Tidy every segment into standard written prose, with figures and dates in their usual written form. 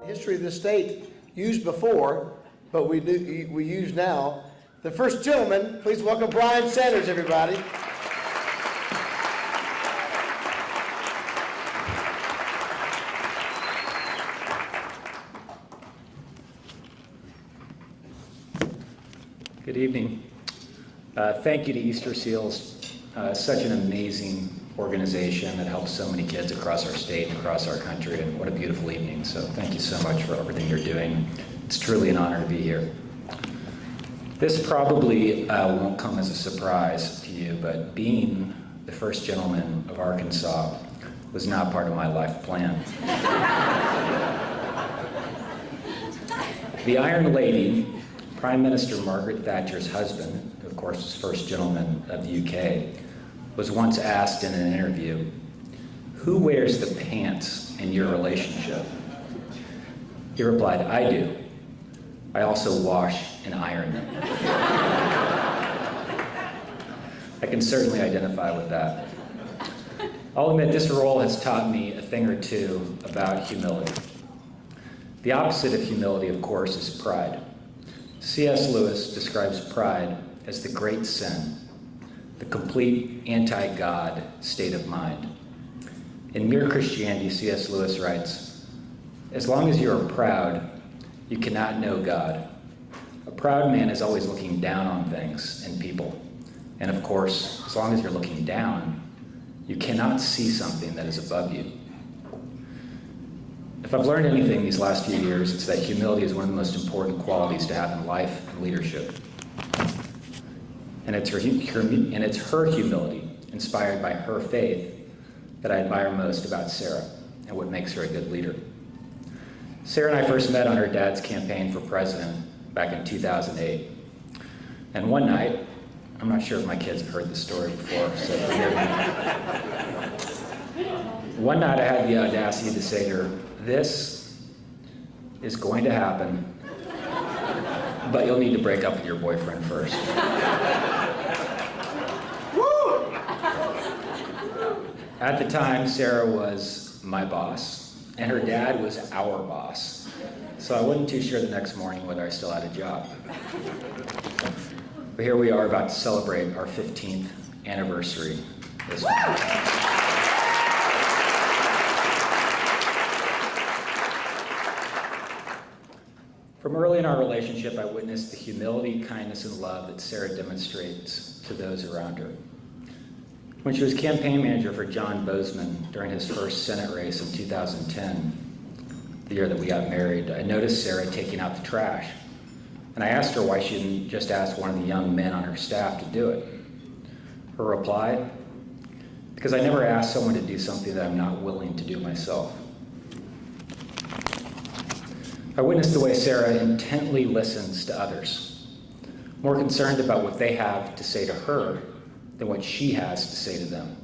History of the state used before, but we use now. The first gentleman, please welcome Brian Sanders, everybody. Good evening. Thank you to Easterseals, such an amazing organization that helps so many kids across our state and across our country, and what a beautiful evening. So thank you so much for everything you're doing. It's truly an honor to be here. This probably won't come as a surprise to you, but being the first gentleman of Arkansas was not part of my life plan. The Iron Lady, Prime Minister Margaret Thatcher's husband, who of course was first gentleman of the UK, was once asked in an interview, "Who wears the pants in your relationship?" He replied, "I do. I also wash and iron them." I can certainly identify with that. I'll admit this role has taught me a thing or two about humility. The opposite of humility, of course, is pride. C.S. Lewis describes pride as the great sin, the complete anti-God state of mind. In Mere Christianity, C.S. Lewis writes, "As long as you are proud, you cannot know God. A proud man is always looking down on things and people. And of course, as long as you're looking down, you cannot see something that is above you." If I've learned anything these last few years, it's that humility is one of the most important qualities to have in life and leadership. And it's her humility, inspired by her faith, that I admire most about Sarah and what makes her a good leader. Sarah and I first met on her dad's campaign for president back in 2008. And one night, I'm not sure if my kids have heard this story before, so forgive me. One night I had the audacity to say to her, "This is going to happen, but you'll need to break up with your boyfriend first." At the time, Sarah was my boss, and her dad was our boss. So I wasn't too sure the next morning whether I still had a job. But here we are about to celebrate our 15th anniversary this month. From early in our relationship, I witnessed the humility, kindness, and love that Sarah demonstrates to those around her. When she was campaign manager for John Bozeman during his first Senate race in 2010, the year that we got married, I noticed Sarah taking out the trash. And I asked her why she didn't just ask one of the young men on her staff to do it. Her reply, because I never asked someone to do something that I'm not willing to do myself. I witnessed the way Sarah intently listens to others, more concerned about what they have to say to her than what she has to say to them.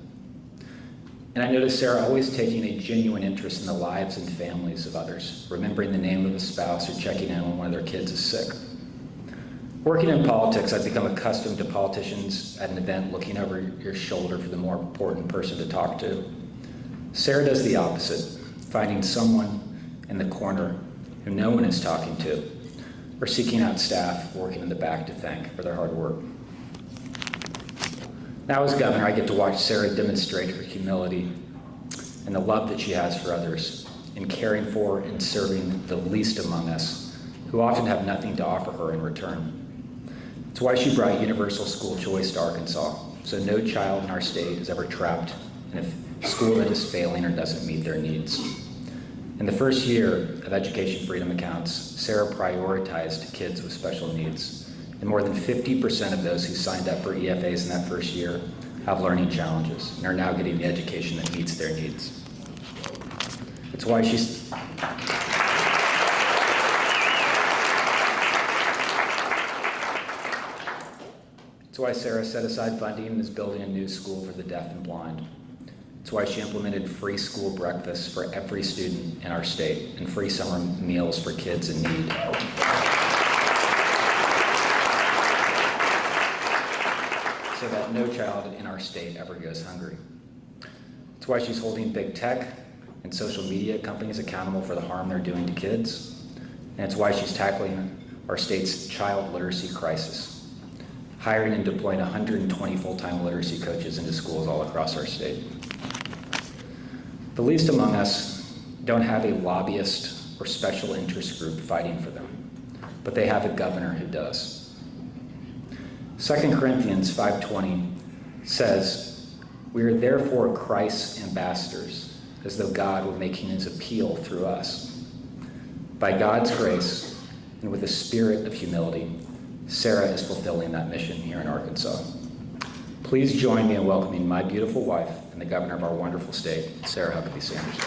And I noticed Sarah always taking a genuine interest in the lives and families of others, remembering the name of a spouse or checking in when one of their kids is sick. Working in politics, I've become accustomed to politicians at an event looking over your shoulder for the more important person to talk to. Sarah does the opposite, finding someone in the corner who no one is talking to, or seeking out staff working in the back to thank for their hard work. Now as governor, I get to watch Sarah demonstrate her humility and the love that she has for others in caring for and serving the least among us, who often have nothing to offer her in return. It's why she brought universal school choice to Arkansas, so no child in our state is ever trapped in a school that is failing or doesn't meet their needs. In the first year of Education Freedom Accounts, Sarah prioritized kids with special needs, and more than 50% of those who signed up for EFAs in that first year have learning challenges and are now getting the education that meets their needs. It's why Sarah set aside funding and is building a new school for the deaf and blind. It's why she implemented free school breakfast for every student in our state and free summer meals for kids in need. So that no child in our state ever goes hungry. It's why she's holding big tech and social media companies accountable for the harm they're doing to kids. And it's why she's tackling our state's child literacy crisis, hiring and deploying 120 full-time literacy coaches into schools all across our state. The least among us don't have a lobbyist or special interest group fighting for them, but they have a governor who does. 2 Corinthians 5:20 says, "We are therefore Christ's ambassadors, as though God were making his appeal through us." By God's grace and with a spirit of humility, Sarah is fulfilling that mission here in Arkansas. Please join me in welcoming my beautiful wife and the governor of our wonderful state, Sarah Huckabee Sanders.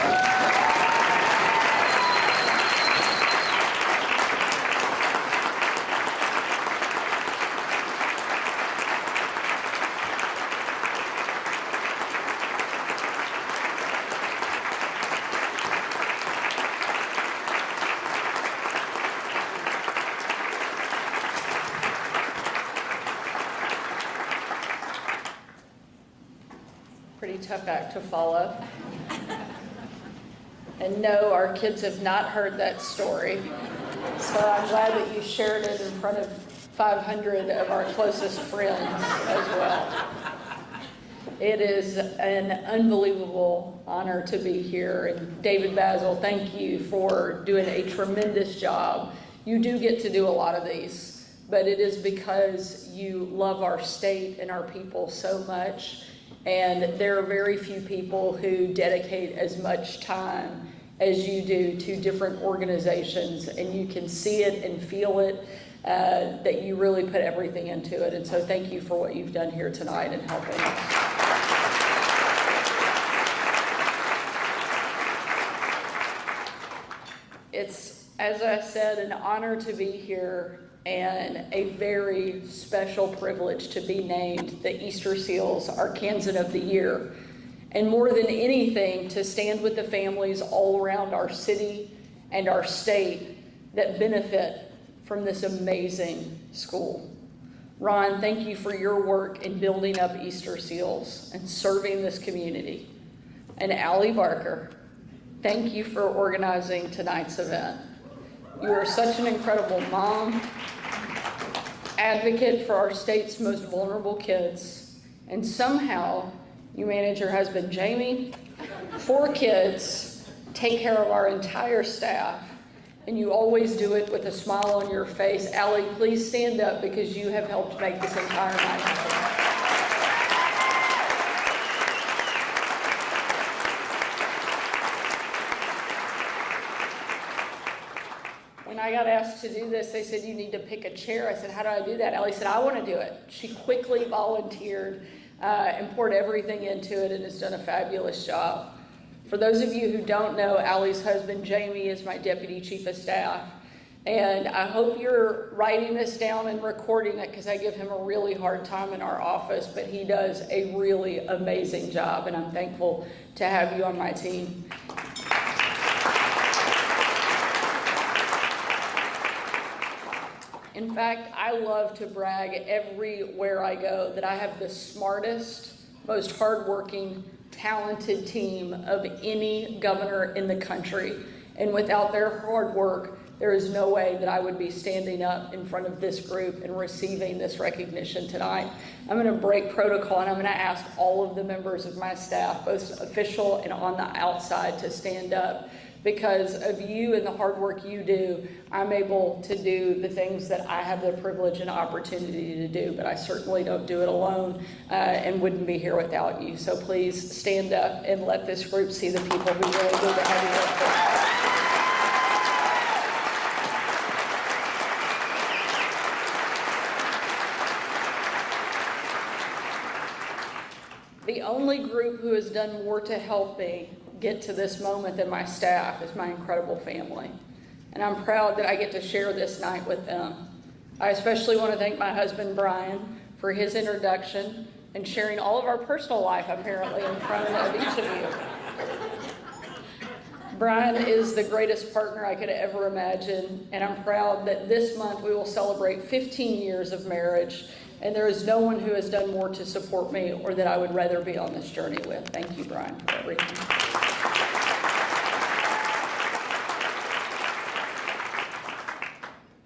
Pretty tough act to follow. And no, our kids have not heard that story. So I'm glad that you shared it in front of 500 of our closest friends as well. It is an unbelievable honor to be here. And David Basil, thank you for doing a tremendous job. You do get to do a lot of these, but it is because you love our state and our people so much. And there are very few people who dedicate as much time as you do to different organizations, and you can see it and feel it, that you really put everything into it. And so thank you for what you've done here tonight and helping us. It's, as I said, an honor to be here and a very special privilege to be named the Easterseals Arkansan of the Year. And more than anything, to stand with the families all around our city and our state that benefit from this amazing school. Ron, thank you for your work in building up Easterseals and serving this community. And Allie Barker, thank you for organizing tonight's event. You are such an incredible mom, advocate for our state's most vulnerable kids, and somehow you manage your husband Jamie, 4 kids, take care of our entire staff, and you always do it with a smile on your face. Allie, please stand up because you have helped make this entire night happen. When I got asked to do this, they said, you need to pick a chair. I said, how do I do that? Allie said, I want to do it. She quickly volunteered and poured everything into it and has done a fabulous job. For those of you who don't know, Allie's husband, Jamie, is my Deputy Chief of Staff. And I hope you're writing this down and recording it because I give him a really hard time in our office, but he does a really amazing job, and I'm thankful to have you on my team. In fact, I love to brag everywhere I go that I have the smartest, most hardworking, talented team of any governor in the country. And without their hard work, there is no way that I would be standing up in front of this group and receiving this recognition tonight. I'm going to break protocol, and I'm going to ask all of the members of my staff, both official and on the outside, to stand up. Because of you and the hard work you do, I'm able to do the things that I have the privilege and opportunity to do, but I certainly don't do it alone and wouldn't be here without you. So please stand up and let this group see the people who really do the heavy work. The only group who has done more to help me get to this moment than my staff is my incredible family. And I'm proud that I get to share this night with them. I especially want to thank my husband, Brian, for his introduction and sharing all of our personal life, apparently, in front of each of you. Brian is the greatest partner I could ever imagine, and I'm proud that this month we will celebrate 15 years of marriage, and there is no one who has done more to support me or that I would rather be on this journey with. Thank you, Brian, for everything.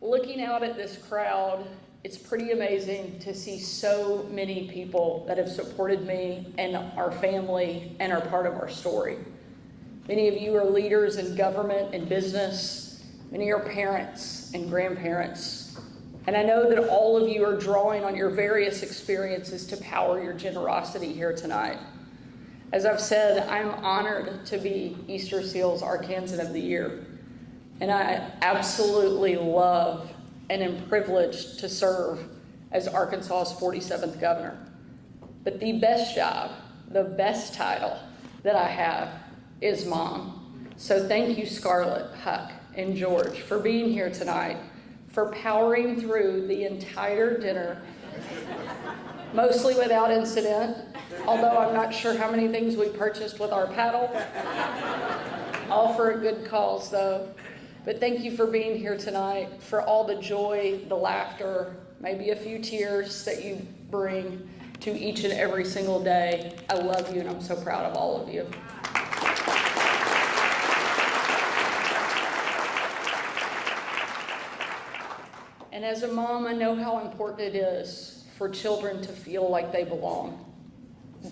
Looking out at this crowd, it's pretty amazing to see so many people that have supported me and our family and are part of our story. Many of you are leaders in government and business. Many are parents and grandparents. And I know that all of you are drawing on your various experiences to power your generosity here tonight. As I've said, I'm honored to be Easterseals Arkansan of the Year. And I absolutely love and am privileged to serve as Arkansas's 47th governor. But the best job, the best title that I have is mom. So thank you, Scarlett, Huck, and George, for being here tonight, for powering through the entire dinner, mostly without incident, although I'm not sure how many things we purchased with our paddle. All for a good cause, though. But thank you for being here tonight, for all the joy, the laughter, maybe a few tears that you bring to each and every single day. I love you, and I'm so proud of all of you. And as a mom, I know how important it is for children to feel like they belong.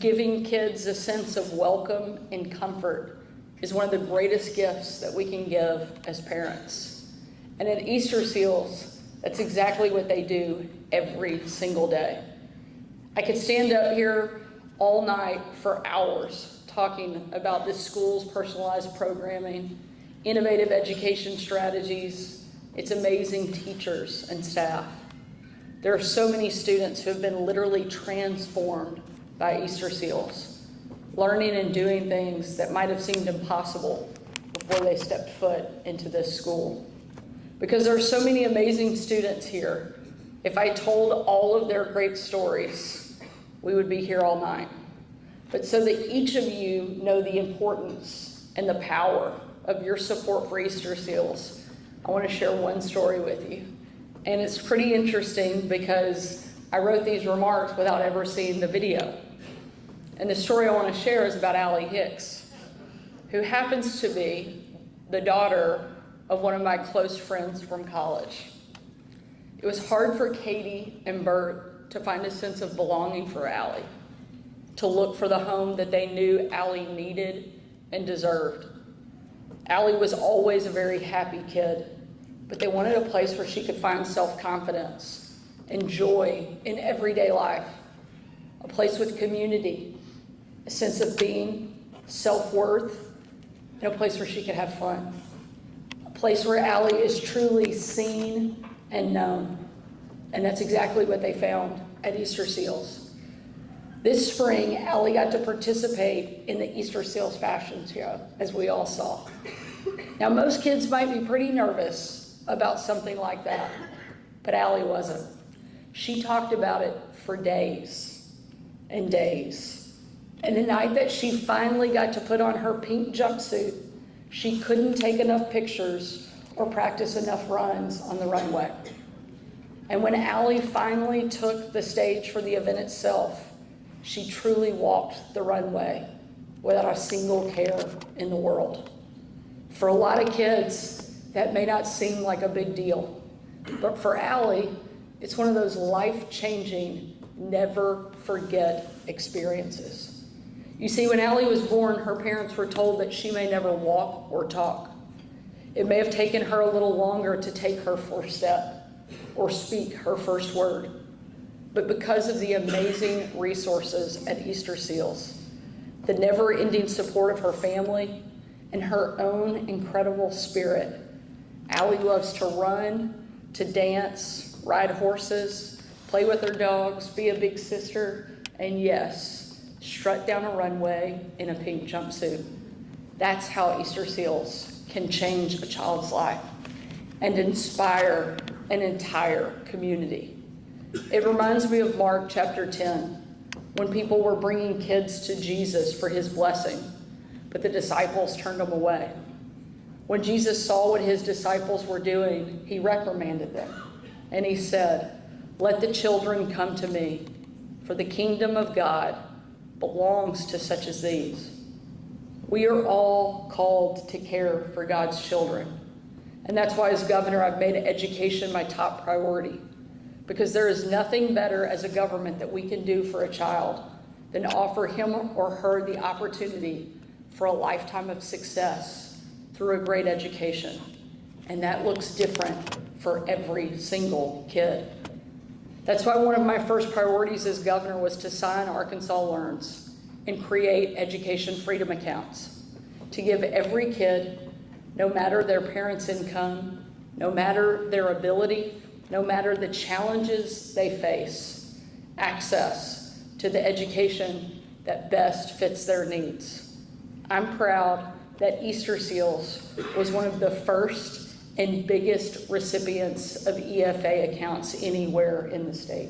Giving kids a sense of welcome and comfort is one of the greatest gifts that we can give as parents. And at Easterseals, that's exactly what they do every single day. I could stand up here all night for hours talking about this school's personalized programming, innovative education strategies, its amazing teachers and staff. There are so many students who have been literally transformed by Easterseals, learning and doing things that might have seemed impossible before they stepped foot into this school. Because there are so many amazing students here. If I told all of their great stories, we would be here all night. But so that each of you know the importance and the power of your support for Easterseals, I want to share one story with you. And it's pretty interesting because I wrote these remarks without ever seeing the video. And the story I want to share is about Allie Hicks, who happens to be the daughter of one of my close friends from college. It was hard for Katie and Bert to find a sense of belonging for Allie, to look for the home that they knew Allie needed and deserved. Allie was always a very happy kid, but they wanted a place where she could find self-confidence and joy in everyday life, a place with community, a sense of being, self-worth, and a place where she could have fun. A place where Allie is truly seen and known. And that's exactly what they found at Easterseals. This spring, Allie got to participate in the Easterseals fashion show, as we all saw. Now, most kids might be pretty nervous about something like that, but Allie wasn't. She talked about it for days and days. And the night that she finally got to put on her pink jumpsuit, she couldn't take enough pictures or practice enough runs on the runway. And when Allie finally took the stage for the event itself, she truly walked the runway without a single care in the world. For a lot of kids, that may not seem like a big deal, but for Allie, it's one of those life-changing, never forget experiences. You see, when Allie was born, her parents were told that she may never walk or talk. It may have taken her a little longer to take her first step or speak her first word. But because of the amazing resources at Easterseals, the never-ending support of her family, and her own incredible spirit, Allie loves to run, to dance, ride horses, play with her dogs, be a big sister, and yes, strut down a runway in a pink jumpsuit. That's how Easterseals can change a child's life and inspire an entire community. It reminds me of Mark chapter 10, when people were bringing kids to Jesus for his blessing, but the disciples turned them away. When Jesus saw what his disciples were doing, he reprimanded them, and he said, "Let the children come to me, for the kingdom of God belongs to such as these." We are all called to care for God's children. And that's why as governor, I've made education my top priority. Because there is nothing better as a government that we can do for a child than offer him or her the opportunity for a lifetime of success through a great education. And that looks different for every single kid. That's why one of my first priorities as governor was to sign Arkansas Learns and create education freedom accounts to give every kid, no matter their parents' income, no matter their ability, no matter the challenges they face, access to the education that best fits their needs. I'm proud that Easterseals was one of the first and biggest recipients of EFA accounts anywhere in the state.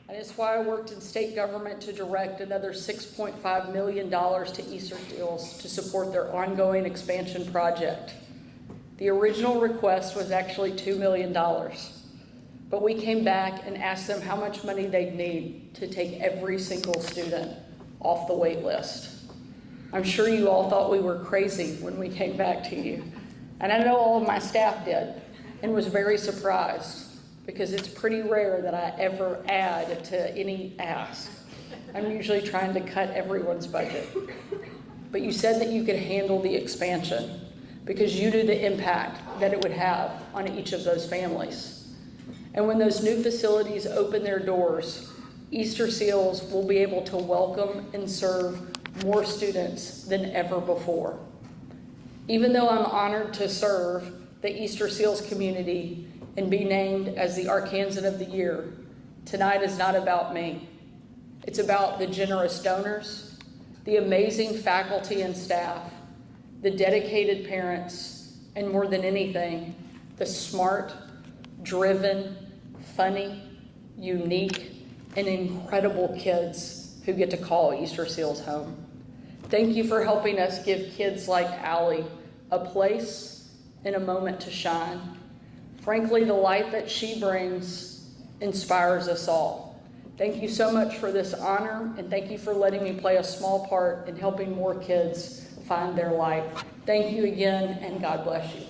And it's why I worked in state government to direct another $6.5 million to Easterseals to support their ongoing expansion project. The original request was actually $2 million. But we came back and asked them how much money they'd need to take every single student off the wait list. I'm sure you all thought we were crazy when we came back to you. And I know all of my staff did and was very surprised because it's pretty rare that I ever add to any ask. I'm usually trying to cut everyone's budget. But you said that you could handle the expansion because you knew the impact that it would have on each of those families. And when those new facilities open their doors, Easterseals will be able to welcome and serve more students than ever before. Even though I'm honored to serve the Easterseals community and be named as the Arkansan of the Year, tonight is not about me. It's about the generous donors, the amazing faculty and staff, the dedicated parents, and more than anything, the smart, driven, funny, unique, and incredible kids who get to call Easterseals home. Thank you for helping us give kids like Allie a place and a moment to shine. Frankly, the light that she brings inspires us all. Thank you so much for this honor, and thank you for letting me play a small part in helping more kids find their light. Thank you again, and God bless you.